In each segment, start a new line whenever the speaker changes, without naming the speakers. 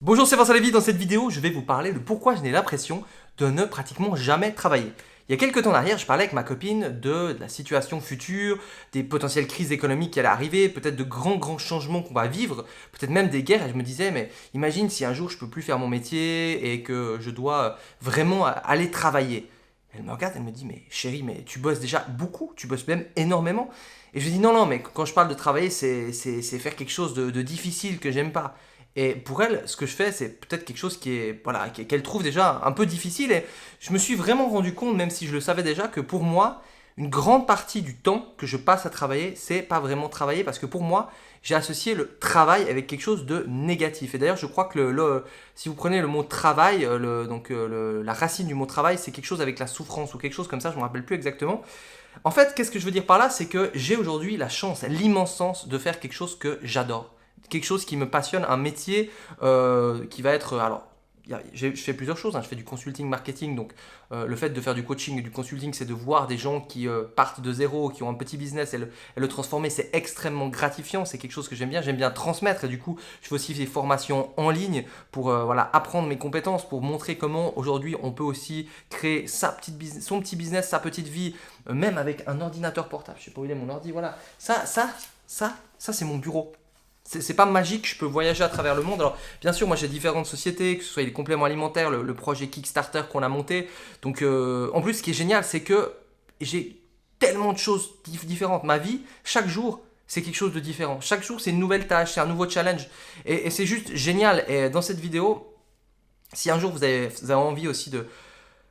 Bonjour, c'est Vincent Lévy. Dans cette vidéo, je vais vous parler de pourquoi je n'ai l'impression de ne pratiquement jamais travailler. Il y a quelques temps en arrière, je parlais avec ma copine de la situation future, des potentielles crises économiques qui allaient arriver, peut-être de grands changements qu'on va vivre, peut-être même des guerres, et je me disais, mais imagine si un jour je peux plus faire mon métier et que je dois vraiment aller travailler. Elle me regarde, elle me dit, mais chérie, mais tu bosses déjà beaucoup, tu bosses même énormément. Et je lui dis, non, mais quand je parle de travailler, c'est faire quelque chose de difficile que j'aime pas. Et pour elle, ce que je fais, c'est peut-être quelque chose qui est, voilà, qu'elle trouve déjà un peu difficile. Et je me suis vraiment rendu compte, même si je le savais déjà, que pour moi, une grande partie du temps que je passe à travailler, c'est pas vraiment travailler, parce que pour moi, j'ai associé le travail avec quelque chose de négatif. Et d'ailleurs, je crois que si vous prenez le mot travail, la racine du mot travail, c'est quelque chose avec la souffrance ou quelque chose comme ça, je me rappelle plus exactement. En fait, qu'est-ce que je veux dire par là? C'est que j'ai aujourd'hui la chance, l'immense chance de faire quelque chose que j'adore. Quelque chose qui me passionne, un métier qui va être... Alors, je fais plusieurs choses, hein. Je fais du consulting marketing, donc le fait de faire du coaching et du consulting, c'est de voir des gens qui partent de zéro, qui ont un petit business et le transformer, c'est extrêmement gratifiant, c'est quelque chose que j'aime bien transmettre, et du coup, je fais aussi des formations en ligne pour voilà, apprendre mes compétences, pour montrer comment aujourd'hui on peut aussi créer son petit business, sa petite vie, même avec un ordinateur portable. Je sais pas où il est mon ordi, voilà. Ça c'est mon bureau. C'est pas magique, je peux voyager à travers le monde. Alors, bien sûr, moi j'ai différentes sociétés, que ce soit les compléments alimentaires, le projet Kickstarter qu'on a monté. Donc, en plus, ce qui est génial, c'est que j'ai tellement de choses différentes. Ma vie, chaque jour, c'est quelque chose de différent. Chaque jour, c'est une nouvelle tâche, c'est un nouveau challenge. Et c'est juste génial. Et dans cette vidéo, si un jour vous avez envie aussi de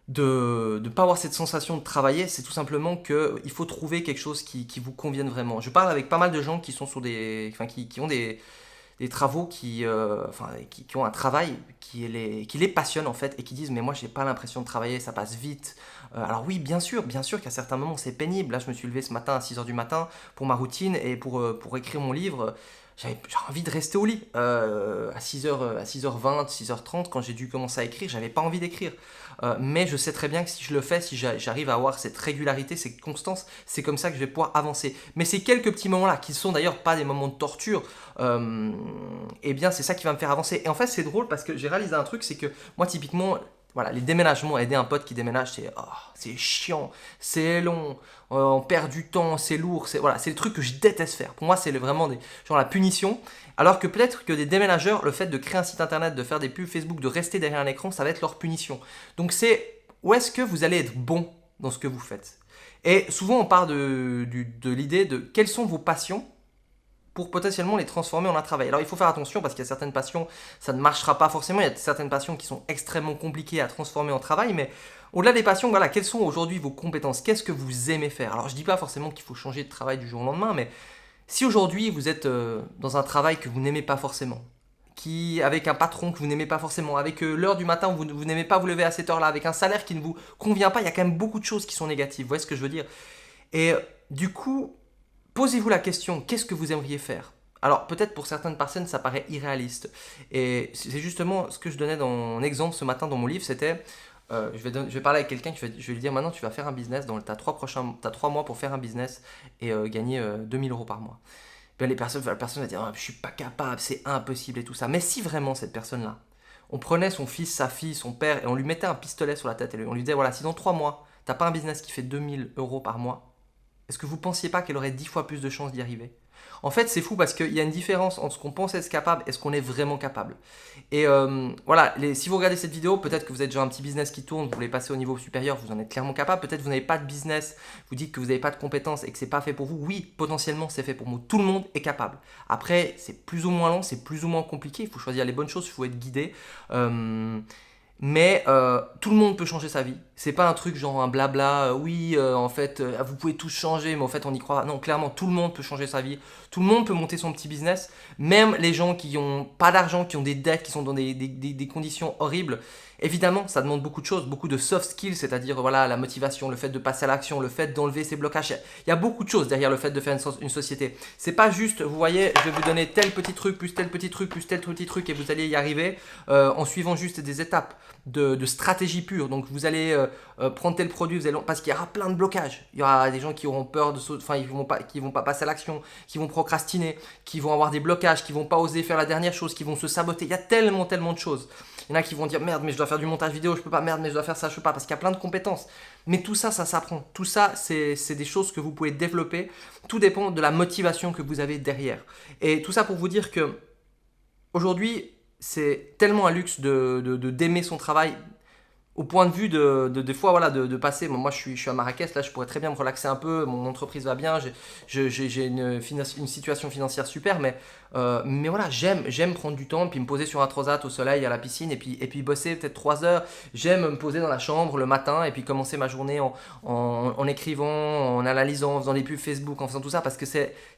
ne pas avoir cette sensation de travailler, c'est tout simplement qu'il faut trouver quelque chose qui vous convienne vraiment. Je parle avec pas mal de gens qui sont sur qui ont des travaux, qui ont un travail qui les passionne en fait, et qui disent, mais moi j'ai pas l'impression de travailler, ça passe vite. Alors oui, bien sûr qu'à certains moments c'est pénible. Là, je me suis levé ce matin à 6h du matin pour ma routine et pour écrire mon livre. J'avais envie de rester au lit à 6h20, 6h30, quand j'ai dû commencer à écrire, j'avais pas envie d'écrire. Mais je sais très bien que si je le fais, si j'arrive à avoir cette régularité, cette constance, c'est comme ça que je vais pouvoir avancer. Mais ces quelques petits moments-là, qui sont d'ailleurs pas des moments de torture, eh bien c'est ça qui va me faire avancer. Et en fait, c'est drôle parce que j'ai réalisé un truc, c'est que moi typiquement, voilà, les déménagements, aider un pote qui déménage, c'est chiant, c'est long, on perd du temps, c'est lourd, c'est le truc que je déteste faire. Pour moi, c'est vraiment genre la punition. Alors que peut-être que des déménageurs, le fait de créer un site internet, de faire des pubs Facebook, de rester derrière un écran, ça va être leur punition. Donc c'est où est-ce que vous allez être bon dans ce que vous faites. Et souvent, on part de l'idée de quelles sont vos passions pour potentiellement les transformer en un travail. Alors il faut faire attention, parce qu'il y a certaines passions, ça ne marchera pas forcément. Il y a certaines passions qui sont extrêmement compliquées à transformer en travail, mais au-delà des passions, voilà, quelles sont aujourd'hui vos compétences? Qu'est-ce que vous aimez faire? Alors je ne dis pas forcément qu'il faut changer de travail du jour au lendemain, mais si aujourd'hui vous êtes dans un travail que vous n'aimez pas forcément, avec un patron que vous n'aimez pas forcément, avec l'heure du matin où vous n'aimez pas vous lever à cette heure-là, avec un salaire qui ne vous convient pas, il y a quand même beaucoup de choses qui sont négatives. Vous voyez ce que je veux dire? Et du coup, posez-vous la question, qu'est-ce que vous aimeriez faire? Alors peut-être pour certaines personnes ça paraît irréaliste. Et c'est justement ce que je donnais en exemple ce matin dans mon livre, c'était, je vais parler avec quelqu'un, je vais lui dire, maintenant tu vas faire un business, tu as 3 mois pour faire un business et gagner 2000 euros par mois. Ben, la personne va dire, oh, je suis pas capable, c'est impossible et tout ça. Mais si vraiment cette personne-là, on prenait son fils, sa fille, son père, et on lui mettait un pistolet sur la tête, et on lui disait, voilà, si dans 3 mois, t'as pas un business qui fait 2000 euros par mois, est-ce que vous ne pensiez pas qu'elle aurait 10 fois plus de chances d'y arriver? En fait, c'est fou parce qu'il y a une différence entre ce qu'on pense être capable et ce qu'on est vraiment capable. Et voilà, si vous regardez cette vidéo, peut-être que vous êtes déjà un petit business qui tourne, vous voulez passer au niveau supérieur, vous en êtes clairement capable. Peut-être que vous n'avez pas de business, vous dites que vous n'avez pas de compétences et que c'est pas fait pour vous. Oui, potentiellement, c'est fait pour vous. Tout le monde est capable. Après, c'est plus ou moins lent, c'est plus ou moins compliqué. Il faut choisir les bonnes choses, il faut être guidé. Mais tout le monde peut changer sa vie. C'est pas un truc genre un blabla, oui, en fait, vous pouvez tous changer, mais en fait, on y croit. Non, clairement, tout le monde peut changer sa vie. Tout le monde peut monter son petit business. Même les gens qui n'ont pas d'argent, qui ont des dettes, qui sont dans des conditions horribles. Évidemment, ça demande beaucoup de choses, beaucoup de soft skills, c'est-à-dire voilà, la motivation, le fait de passer à l'action, le fait d'enlever ses blocages. Il y a beaucoup de choses derrière le fait de faire une société. C'est pas juste, vous voyez, je vais vous donner tel petit truc, plus tel petit truc, plus tel petit truc, et vous allez y arriver en suivant juste des étapes de stratégie pure. Donc vous allez prendre tel produit, parce qu'il y aura plein de blocages. Il y aura des gens qui auront peur qui vont pas passer à l'action, qui vont procrastiner, qui vont avoir des blocages, qui vont pas oser faire la dernière chose, qui vont se saboter. Il y a tellement de choses. Il y en a qui vont dire merde mais je dois faire du montage vidéo, je peux pas, merde mais je dois faire ça, je peux pas, parce qu'il y a plein de compétences. Mais tout ça, ça s'apprend. Tout ça, c'est des choses que vous pouvez développer. Tout dépend de la motivation que vous avez derrière. Et tout ça pour vous dire que aujourd'hui, c'est tellement un luxe d'aimer son travail. Au point de vue des fois voilà, de passer, moi je suis à Marrakech, là je pourrais très bien me relaxer un peu, mon entreprise va bien, j'ai une situation financière super, mais voilà, j'aime prendre du temps, puis me poser sur un transat au soleil, à la piscine, et puis bosser peut-être 3 heures. J'aime me poser dans la chambre le matin, et puis commencer ma journée en écrivant, en analysant, en faisant des pubs Facebook, en faisant tout ça, parce que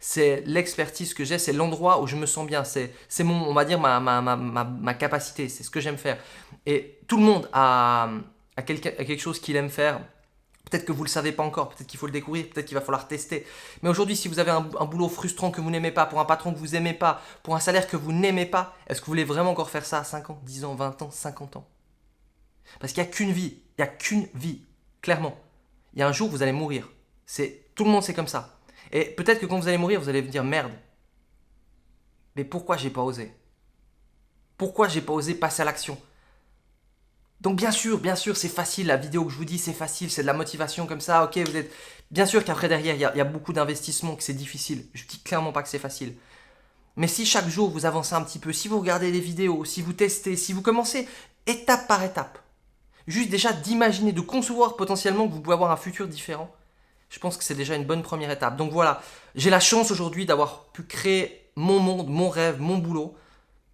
c'est l'expertise que j'ai, c'est l'endroit où je me sens bien, c'est on va dire ma capacité, c'est ce que j'aime faire. Et tout le monde a quelque chose qu'il aime faire. Peut-être que vous ne le savez pas encore, peut-être qu'il faut le découvrir, peut-être qu'il va falloir tester. Mais aujourd'hui, si vous avez un boulot frustrant que vous n'aimez pas, pour un patron que vous n'aimez pas, pour un salaire que vous n'aimez pas, est-ce que vous voulez vraiment encore faire ça à 5 ans, 10 ans, 20 ans, 50 ans? Parce qu'il n'y a qu'une vie, il n'y a qu'une vie, clairement. Il y a un jour où vous allez mourir. Tout le monde c'est comme ça. Et peut-être que quand vous allez mourir, vous allez vous dire merde. Mais pourquoi j'ai pas osé? Pourquoi j'ai pas osé passer à l'action? Donc bien sûr, c'est facile, la vidéo que je vous dis, c'est facile, c'est de la motivation comme ça, ok, vous êtes... Bien sûr qu'après derrière, il y a beaucoup d'investissements, que c'est difficile, je dis clairement pas que c'est facile. Mais si chaque jour vous avancez un petit peu, si vous regardez des vidéos, si vous testez, si vous commencez étape par étape, juste déjà d'imaginer, de concevoir potentiellement que vous pouvez avoir un futur différent, je pense que c'est déjà une bonne première étape. Donc voilà, j'ai la chance aujourd'hui d'avoir pu créer mon monde, mon rêve, mon boulot.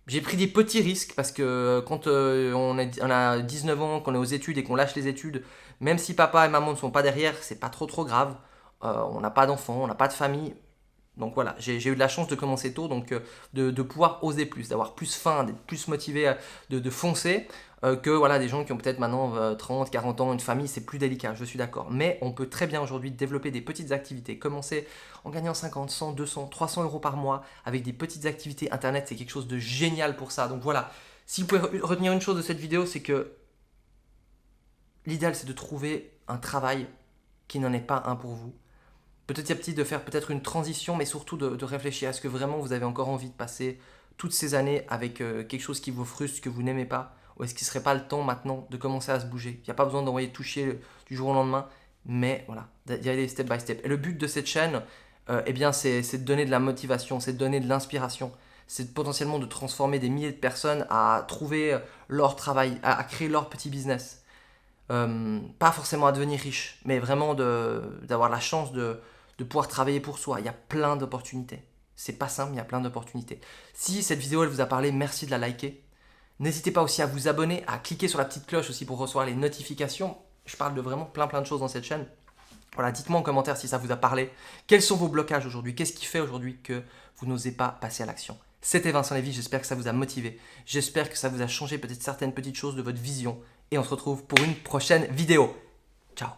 J'ai pris des petits risques parce que quand on a 19 ans, qu'on est aux études et qu'on lâche les études, même si papa et maman ne sont pas derrière, c'est pas trop grave. On n'a pas d'enfants, on n'a pas de famille. Donc voilà, j'ai eu de la chance de commencer tôt, donc de pouvoir oser plus, d'avoir plus faim, d'être plus motivé, de foncer, que voilà, des gens qui ont peut-être maintenant 30, 40 ans, une famille, c'est plus délicat, je suis d'accord. Mais on peut très bien aujourd'hui développer des petites activités, commencer en gagnant 50, 100, 200, 300 euros par mois avec des petites activités. Internet, c'est quelque chose de génial pour ça. Donc voilà, si vous pouvez retenir une chose de cette vidéo, c'est que l'idéal, c'est de trouver un travail qui n'en est pas un pour vous. Petit à petit de faire peut-être une transition, mais surtout de réfléchir. Est-ce que vraiment vous avez encore envie de passer toutes ces années avec quelque chose qui vous frustre, que vous n'aimez pas? Ou est-ce qu'il ne serait pas le temps maintenant de commencer à se bouger? Il n'y a pas besoin d'envoyer tout chier du jour au lendemain, mais voilà, d'y aller step by step. Et le but de cette chaîne, eh bien, c'est de donner de la motivation, c'est de donner de l'inspiration. C'est potentiellement de transformer des milliers de personnes à trouver leur travail, à créer leur petit business. Pas forcément à devenir riche, mais vraiment d'avoir la chance de pouvoir travailler pour soi. Il y a plein d'opportunités. C'est pas simple, mais il y a plein d'opportunités. Si cette vidéo elle vous a parlé, merci de la liker. N'hésitez pas aussi à vous abonner, à cliquer sur la petite cloche aussi pour recevoir les notifications. Je parle de vraiment plein de choses dans cette chaîne. Voilà, dites-moi en commentaire si ça vous a parlé. Quels sont vos blocages aujourd'hui? Qu'est-ce qui fait aujourd'hui que vous n'osez pas passer à l'action? C'était Vincent Lévy, j'espère que ça vous a motivé. J'espère que ça vous a changé peut-être certaines petites choses de votre vision. Et on se retrouve pour une prochaine vidéo. Ciao!